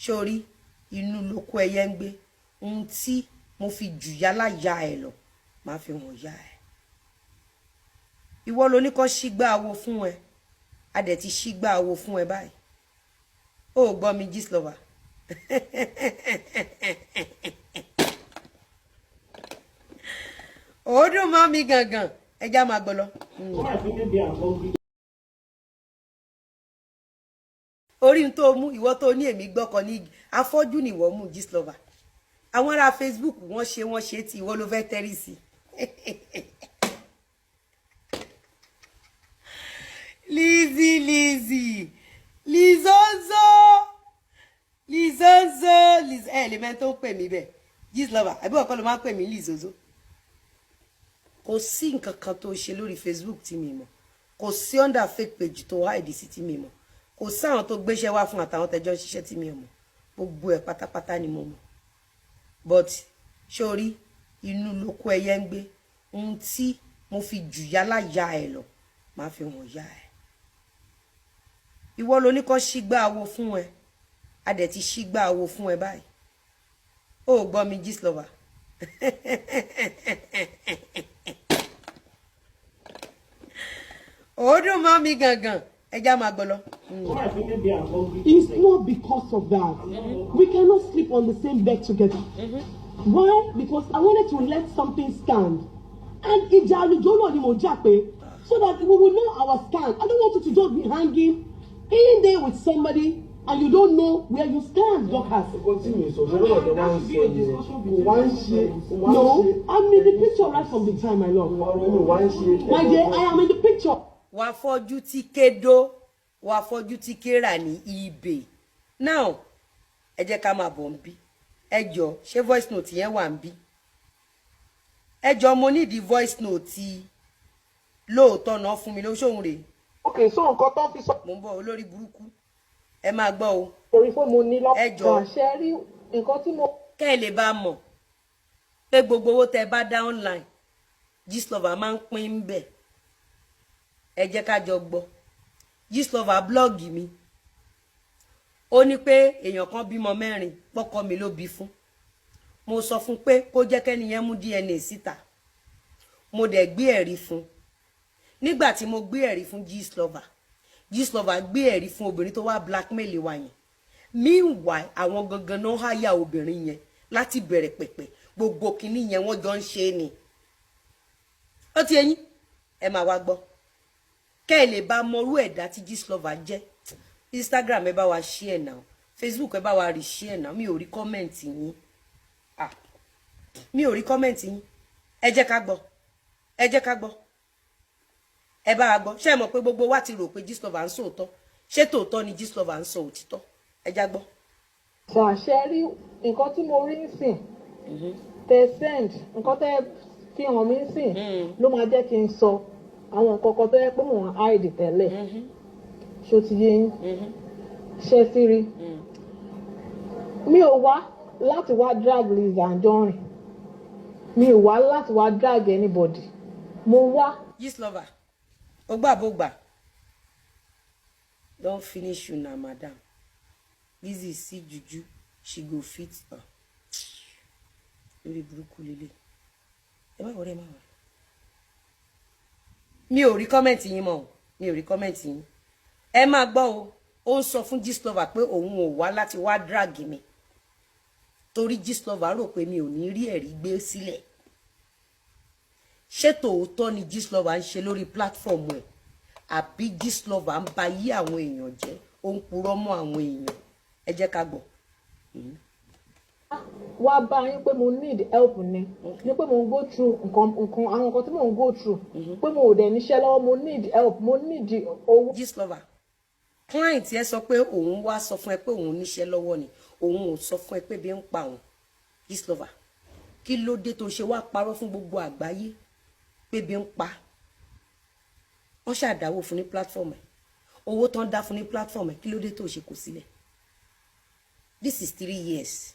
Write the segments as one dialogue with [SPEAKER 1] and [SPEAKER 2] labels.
[SPEAKER 1] sórí inú lóko ẹyẹ ń gbé ohun tí mo fi jù yálà ya ẹ lọ máa fi hàn ya ẹ ìwọ ló ní kó ṣígbà awo fún ẹ a dẹ̀ ti ṣígbà awo fún ẹ báyìí ó gbọ́ mi Gistlover ó dùn mọ́ mi gangan ẹja máa gbọ́ lọ. orí n tó mú ìwọ tó ní èmi gbọ́kọ ní afọ́jú ni ìwọ mú Gistlover àwọn ará Facebook wọ́n ṣe tí ìwọ ló fẹ́ tẹ́rí sí Lizzy Lizzozo element tó ń pè mí bẹ́ẹ̀ Gistlover àbí ọ̀kan ló máa ń pè mí Lizzozo kò sí nǹkan kan tó ṣe lórí Facebook tí mi mọ̀ kò sí under fake page tó hide sí tí mi mọ̀ kò sáwọn tó gbéṣẹ́ wá fún àtàwọn tẹjọ́ ṣiṣẹ́ tí mi mọ̀ gbogbo ẹ̀ pátápátá ni mo mọ̀ but sórí inú lóko ẹyẹ ń gbé ohun tí mo fi jù yálà ya ẹ lọ máa fi hàn ya ẹ ìwọ ló ní kó ṣígbà awo fún ẹ a dẹ̀ ti ṣígbà awo fún ẹ báyìí ó gbọ́ mi Gistlover ó dùn mọ́ mi gangan ẹja máa gbọ́ lọ.
[SPEAKER 2] It's not because of that. We cannot sleep on the same bed together. Why? Because I wanted to let something stand. And ìjà àlùjọ náà ni mo jà pé so that we will know our stand. I don't want you to just be hanging in there with somebody and you don't know where you stand, Dorcas. No, I'm in the picture right from the time, my love. My dear, I am in the picture.
[SPEAKER 1] Wà fọ́jú tí kédo wà fọ́jú tí kéra ní eBay now ẹ jẹ́ ká máa bọ̀ ń bí ẹ jọ̀ọ́ ṣé voice note yẹn wà ń bí ẹ jọ̀ọ́ mo ní di voice note lóòótọ́ náà fún mi ló ṣóhun rèé.
[SPEAKER 2] Okay, so nǹkan tó fi sọ.
[SPEAKER 1] mo ń bọ̀ olórí burúkú ẹ máa gbọ́ o.
[SPEAKER 2] torí pé mo ní lọ́pọ̀
[SPEAKER 1] ẹ jọ̀ọ́
[SPEAKER 2] ṣe rí nǹkan tí mo.
[SPEAKER 1] kẹ́ ẹ lè bá mọ̀ pé gbogbo owó tẹ́ bá dá online Gistlover máa ń pín ń bẹ̀ ẹ jẹ́ ká jọ gbọ́ Gistlover blog mi ó ní pé èèyàn kan bímọ 4 pọ́kọ mi ló bí fún mo sọ fún pé kó jẹ́ kẹ́niyẹn mú DNA síta mo dẹ̀ gbé ẹ̀rí fún nígbà tí mo gbé ẹ̀rí fún Gistlover gbé ẹ̀rí fún obìnrin tó wá blackmail wa yẹn meanwhile àwọn gangan náà háyà obìnrin yẹn láti bẹ̀rẹ̀ pẹ̀pẹ̀ gbogbo kinní yẹn wọ́n jọ ń ṣe ni ó ti ẹ̀yin ẹ máa wá gbọ́ kẹ́ ẹ lè bá mọrú ẹ̀dá tí Gistlover jẹ́ Instagram ẹ bá wa share now Facebook ẹ bá wa share now mi ò rí comment yín mi ò rí comment yín ẹ jẹ́ ká gbọ́ ẹ bá wa gbọ́ ṣé ẹ mọ̀ pé gbogbo wa ti rò pé Gistlover ń sọ òótọ́ ṣé tòótọ́ ni Gistlover ń sọ òtítọ́ ẹ já gbọ́.
[SPEAKER 2] ṣàṣẹ rí nǹkan tí mo rí nísìn tẹ send nǹkan tẹ fi hàn mí nísìn ló máa jẹ́ kí n sọ àwọn nǹkan kan tó yẹ pé mò ń hide tẹ́lẹ̀ ṣó ti yé yín ṣe sí rí mi ò wá láti wá drag Lizzy Anjorin mi ò wá láti wá drag anybody mo wá.
[SPEAKER 1] Gistlover ó gbà bó gbà don finish you na madam Lizzy see juju she go fit lórí burúkú lélẹ̀ ẹ má wọlé ẹ má wọlé mi ò rí kọ́mẹ̀ntì yín mọ́ o mi ò rí kọ́mẹ̀ntì yín ẹ máa gbọ́ o ó ń sọ fún Gistlover pé òun ò wá láti wá drag mi torí Gistlover rò pé mi ò ní rí ẹ̀rí gbé sílẹ̀ ṣé tòótọ́ ni Gistlover ń ṣe lórí platform ẹ̀ àbí Gistlover ń ba yí àwọn èèyàn jẹ́ ó ń purọ́ mọ́ àwọn èèyàn ẹ jẹ́ ká gbọ́.
[SPEAKER 2] wá bá yín pé mo need help ni pé mo ń go through nǹkan àwọn nǹkan tí mo ń go through pé mo ò dẹ̀ níṣẹ́ lọ́wọ́ mo need help mo need owó.
[SPEAKER 1] Gistlover client ẹ sọ pé òun wá sọ fún ẹ pé òun níṣẹ́ lọ́wọ́ ni òun ò sọ fún ẹ pé bí ń pa òun Gistlover kí ló dé tó ṣe wá parọ́ fún gbogbo àgbáyé pé bí ń pa wọ́n ṣàdáwó fún ní platform ẹ̀ owó tán dá fún ní platform ẹ̀ kí ló dé tó ṣe kò sílẹ̀ this is 3 years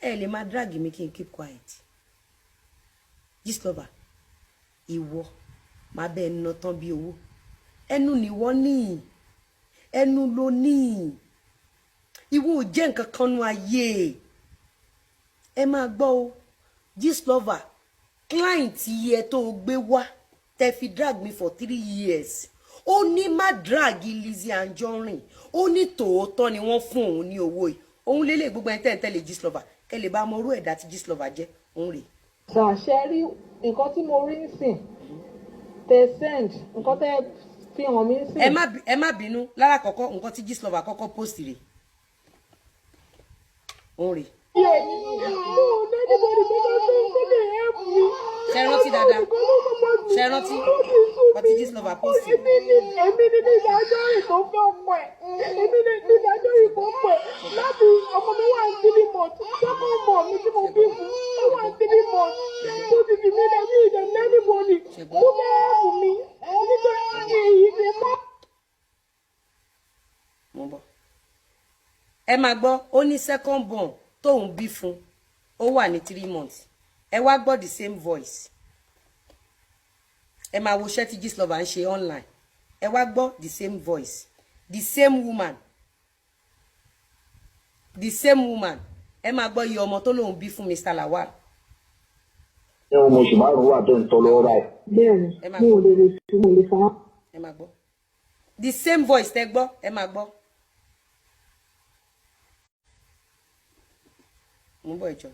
[SPEAKER 1] ẹ lè máa drag mi kí n keep quiet Gistlover ìwọ máa bẹ ẹnu tán bí owó ẹnu nìwọ ní ẹnu ló ní ìwọ ò jẹ́ nǹkan kan nú ayé ẹ máa gbọ́ o Gistlover client yẹ tó gbé wá tẹ́ fi drag me for 3 years ó ní má drag Lizzy Anjorin ó ní tòótọ́ ni wọ́n fún òun ní owó yìí òun lélẹ̀ gbogbo ẹni tẹ́lẹ̀ Gistlover kẹ́ lè bá mọ orú ẹ̀dá tí Gistlover jẹ́ òun rèé.
[SPEAKER 2] ṣàṣẹ rí nǹkan tí mo rí ń sìn tẹ send nǹkan tẹ fi hàn mí ń sìn.
[SPEAKER 1] ẹ má bínú lára kọ́kọ́ nǹkan tí Gistlover kọ́kọ́ post rèé òun rèé. ṣe rántí dáadáa ṣe rántí ọtí Gistlover post.
[SPEAKER 2] èmi ni ìdájọ́ ìtò fẹ́ ọmọ ẹ̀ èmi ni ìdájọ́ ìtò pẹ̀ láti ọmọ mi wà ní 3 months sọ́kọ̀ mọ̀ mi tí mo bí fún ó wà ní 3 months tó ti fi mí lẹ́ ní ìdẹ̀ lẹ́nìbọ̀nì ó bẹ́ẹ̀ fún mi nítorí èyí ti mọ́.
[SPEAKER 1] mo bọ̀ ẹ máa gbọ́ ó ní second born tóun bí fún ó wà ní 3 months ẹ wá gbọ́ the same voice ẹ máa wo iṣẹ́ tí Gistlover ń ṣe online ẹ wá gbọ́ the same voice the same woman ẹ máa gbọ́ iye ọmọ tó lóun bí fún Mr. Lawal.
[SPEAKER 3] ẹ ò mọ oṣù márùn-ún wà tó ń tọ́ lọ́wọ́ báyìí.
[SPEAKER 2] bẹ́ẹ̀ni mo lè fi mo lè fa.
[SPEAKER 1] ẹ máa gbọ́ the same voice tẹ́ gbọ́ ẹ máa gbọ́. mo ń bọ̀ ìjọ.